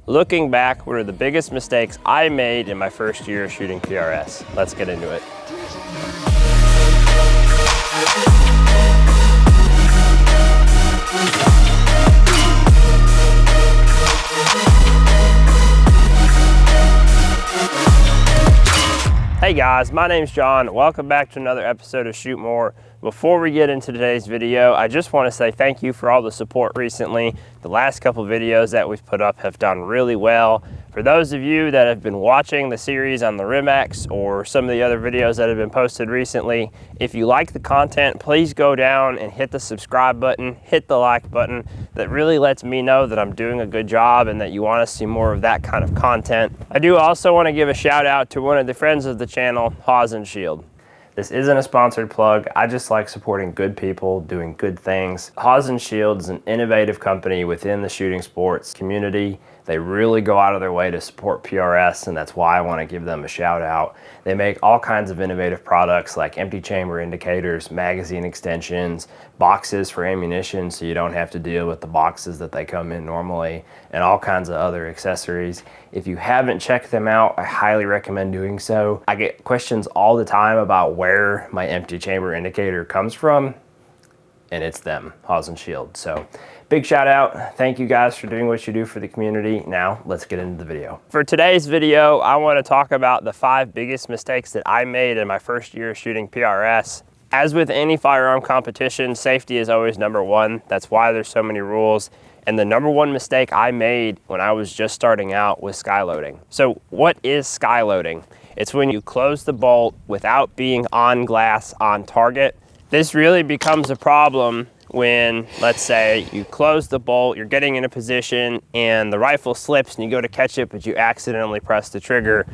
Looking back, what are the biggest mistakes I made in my first year of shooting PRS? Let's get into it. Hey guys, my name's John. Welcome back to another episode of Shoot More. Before we get into today's video, I just want to say thank you for all the support recently. The last couple videos that we've put up have done really well. For those of you that have been watching the series on the RimX or some of the other videos that have been posted recently, if you like the content, please go down and hit the subscribe button, hit the like button. That really lets me know that I'm doing a good job and that you want to see more of that kind of content. I do also want to give a shout out to one of the friends of the channel, Hoz Shield. This isn't a sponsored plug. I just like supporting good people doing good things. Hoz Shield is an innovative company within the shooting sports community. They really go out of their way to support PRS, and that's why I want to give them a shout out. They make all kinds of innovative products like empty chamber indicators, magazine extensions, boxes for ammunition so you don't have to deal with the boxes that they come in normally, and all kinds of other accessories. If you haven't checked them out, I highly recommend doing so. I get questions all the time about where my empty chamber indicator comes from, and it's them, Hoz Shield. So big shout out. Thank you guys for doing what you do for the community. Now let's get into the video. For today's video, I want to talk about the 5 biggest mistakes that I made in my first year shooting PRS. As with any firearm competition, safety is always number one. That's why there's so many rules. And the number one mistake I made when I was just starting out was skyloading. So what is skyloading? It's when you close the bolt without being on glass on target. This really becomes a problem when, let's say, you close the bolt, you're getting in a position and the rifle slips and you go to catch it, but you accidentally press the trigger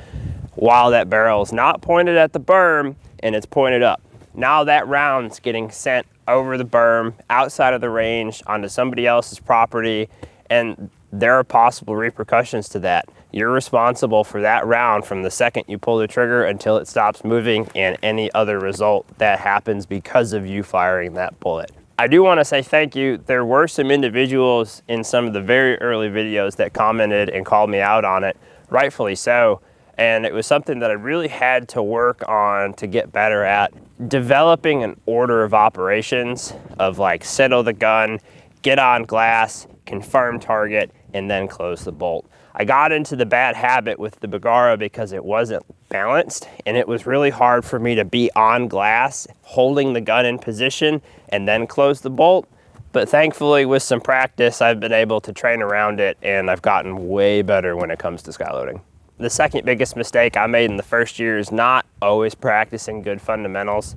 while that barrel is not pointed at the berm and it's pointed up. Now that round's getting sent over the berm, outside of the range, onto somebody else's property, and there are possible repercussions to that. You're responsible for that round from the second you pull the trigger until it stops moving and any other result that happens because of you firing that bullet. I do want to say thank you. There were some individuals in some of the very early videos that commented and called me out on it, rightfully so. And it was something that I really had to work on to get better at. Developing an order of operations of like settle the gun, get on glass, confirm target, and then close the bolt. I got into the bad habit with the Bergara because it wasn't balanced and it was really hard for me to be on glass, holding the gun in position and then close the bolt. But thankfully with some practice, I've been able to train around it and I've gotten way better when it comes to skyloading. The second biggest mistake I made in the first year is not always practicing good fundamentals.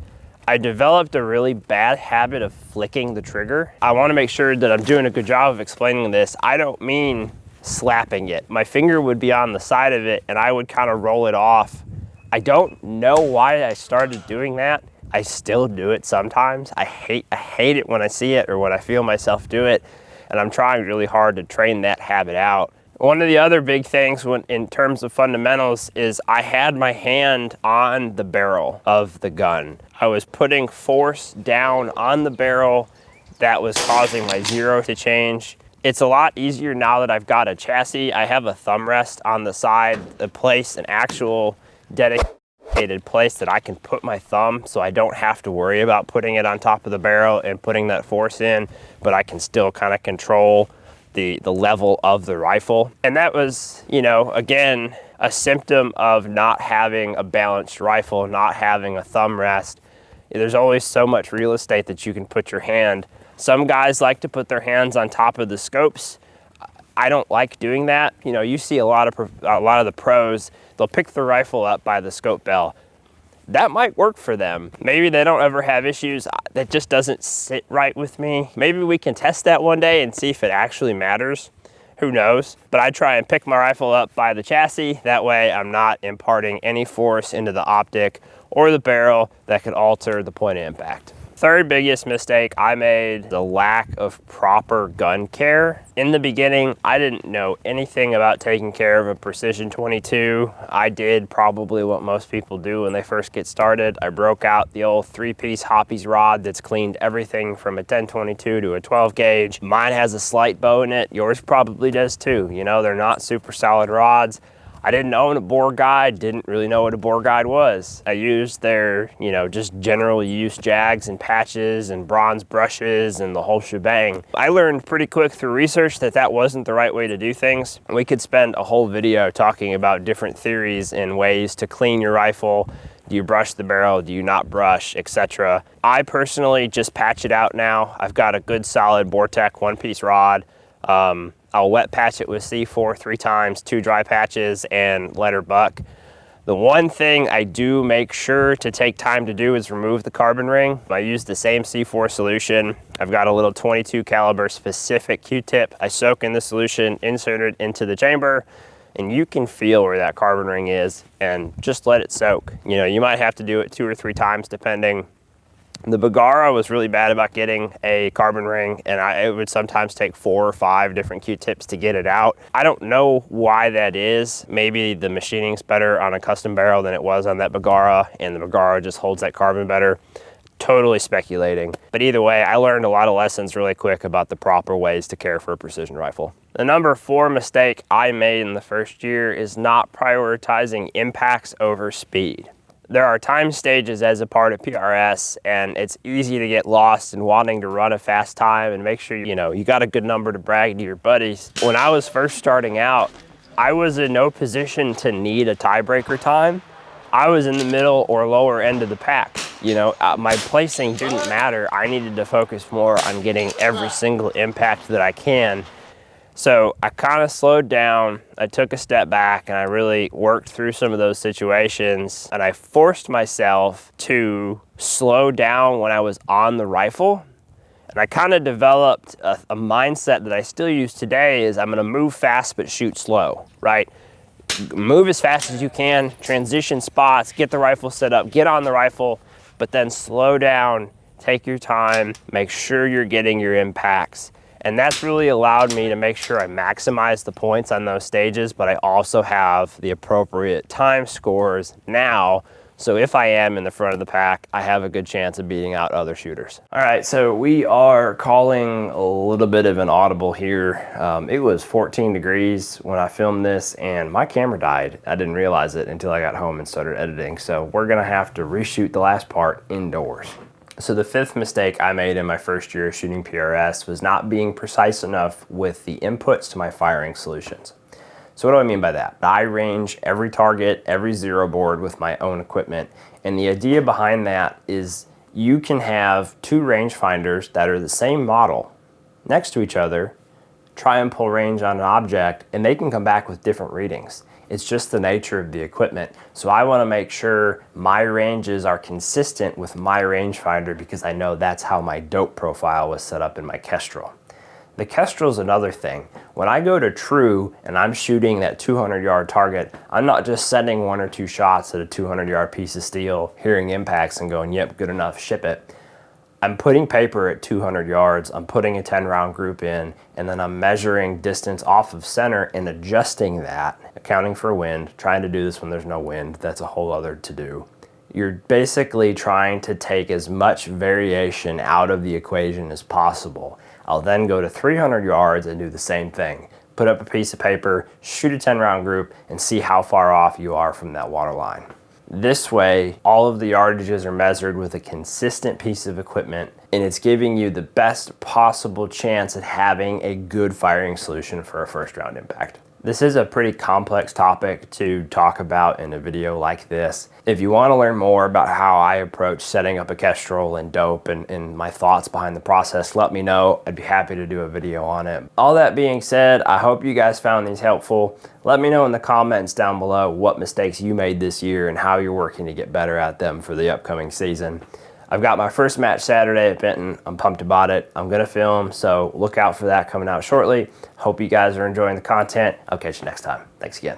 I developed a really bad habit of flicking the trigger. I want to make sure that I'm doing a good job of explaining this. I don't mean slapping it. My finger would be on the side of it and I would kind of roll it off. I don't know why I started doing that. I still do it sometimes. I hate it when I see it or when I feel myself do it, and I'm trying really hard to train that habit out. One of the other big things in terms of fundamentals is I had my hand on the barrel of the gun. I was putting force down on the barrel that was causing my zero to change. It's a lot easier now that I've got a chassis. I have a thumb rest on the side, an actual dedicated place that I can put my thumb so I don't have to worry about putting it on top of the barrel and putting that force in, but I can still kind of control the level of the rifle. And that was, you know, again, a symptom of not having a balanced rifle, not having a thumb rest. There's always so much real estate that you can put your hand. Some guys like to put their hands on top of the scopes. I don't like doing that. You know, you see a lot of the pros, they'll pick the rifle up by the scope bell. That might work for them. Maybe they don't ever have issues. That just doesn't sit right with me. Maybe we can test that one day and see if it actually matters. Who knows? But I try and pick my rifle up by the chassis. That way I'm not imparting any force into the optic or the barrel that could alter the point of impact. Third biggest mistake I made, the lack of proper gun care. In the beginning, I didn't know anything about taking care of a Precision 22. I did probably what most people do when they first get started. I broke out the old 3-piece Hoppies rod that's cleaned everything from a 10/22 to a 12 gauge. Mine has a slight bow in it. Yours probably does too. You know, they're not super solid rods. I didn't own a bore guide, didn't really know what a bore guide was. I used their, you know, just general use jags and patches and bronze brushes and the whole shebang. I learned pretty quick through research that that wasn't the right way to do things. We could spend a whole video talking about different theories and ways to clean your rifle. Do you brush the barrel? Do you not brush, etc. I personally just patch it out now. I've got a good solid Vortec 1-piece rod. I'll wet patch it with C4 3 times, 2 dry patches, and let her buck. The one thing I do make sure to take time to do is remove the carbon ring. I use the same C4 solution. I've got a little 22 caliber specific Q-tip. I soak in the solution, insert it into the chamber, and you can feel where that carbon ring is and just let it soak. You know, you might have to do it 2 or 3 times depending. The Bergara was really bad about getting a carbon ring, and it would sometimes take 4 or 5 different Q-tips to get it out. I don't know why that is. Maybe the machining's better on a custom barrel than it was on that Bergara, and the Bergara just holds that carbon better. Totally speculating. But either way, I learned a lot of lessons really quick about the proper ways to care for a precision rifle. The number 4 mistake I made in the first year is not prioritizing impacts over speed. There are time stages as a part of PRS, and it's easy to get lost in wanting to run a fast time and make sure you know you got a good number to brag to your buddies. When I was first starting out, I was in no position to need a tiebreaker time. I was in the middle or lower end of the pack. You know, my placing didn't matter. I needed to focus more on getting every single impact that I can. So I kind of slowed down, I took a step back, and I really worked through some of those situations, and I forced myself to slow down when I was on the rifle. And I kind of developed a mindset that I still use today is I'm gonna move fast but shoot slow, right? Move as fast as you can, transition spots, get the rifle set up, get on the rifle, but then slow down, take your time, make sure you're getting your impacts. And that's really allowed me to make sure I maximize the points on those stages, but I also have the appropriate time scores now. So if I am in the front of the pack, I have a good chance of beating out other shooters. All right, so we are calling a little bit of an audible here. It was 14 degrees when I filmed this, and my camera died. I didn't realize it until I got home and started editing. So we're gonna have to reshoot the last part indoors. So the 5th mistake I made in my first year of shooting PRS was not being precise enough with the inputs to my firing solutions. So what do I mean by that? I range every target, every zero board with my own equipment. And the idea behind that is you can have 2 rangefinders that are the same model next to each other, try and pull range on an object, and they can come back with different readings. It's just the nature of the equipment. So I want to make sure my ranges are consistent with my rangefinder because I know that's how my dope profile was set up in my Kestrel. The Kestrel is another thing. When I go to true and I'm shooting that 200-yard target, I'm not just sending 1 or 2 shots at a 200-yard piece of steel, hearing impacts and going, yep, good enough, ship it. I'm putting paper at 200 yards, I'm putting a 10-round group in, and then I'm measuring distance off of center and adjusting that, accounting for wind, trying to do this when there's no wind. That's a whole other to-do. You're basically trying to take as much variation out of the equation as possible. I'll then go to 300 yards and do the same thing. Put up a piece of paper, shoot a 10-round group, and see how far off you are from that water line. This way, all of the yardages are measured with a consistent piece of equipment, and it's giving you the best possible chance at having a good firing solution for a first round impact. This is a pretty complex topic to talk about in a video like this. If you want to learn more about how I approach setting up a Kestrel and dope and my thoughts behind the process, let me know. I'd be happy to do a video on it. All that being said, I hope you guys found these helpful. Let me know in the comments down below what mistakes you made this year and how you're working to get better at them for the upcoming season. I've got my first match Saturday at Benton. I'm pumped about it. I'm gonna film, so look out for that coming out shortly. Hope you guys are enjoying the content. I'll catch you next time. Thanks again.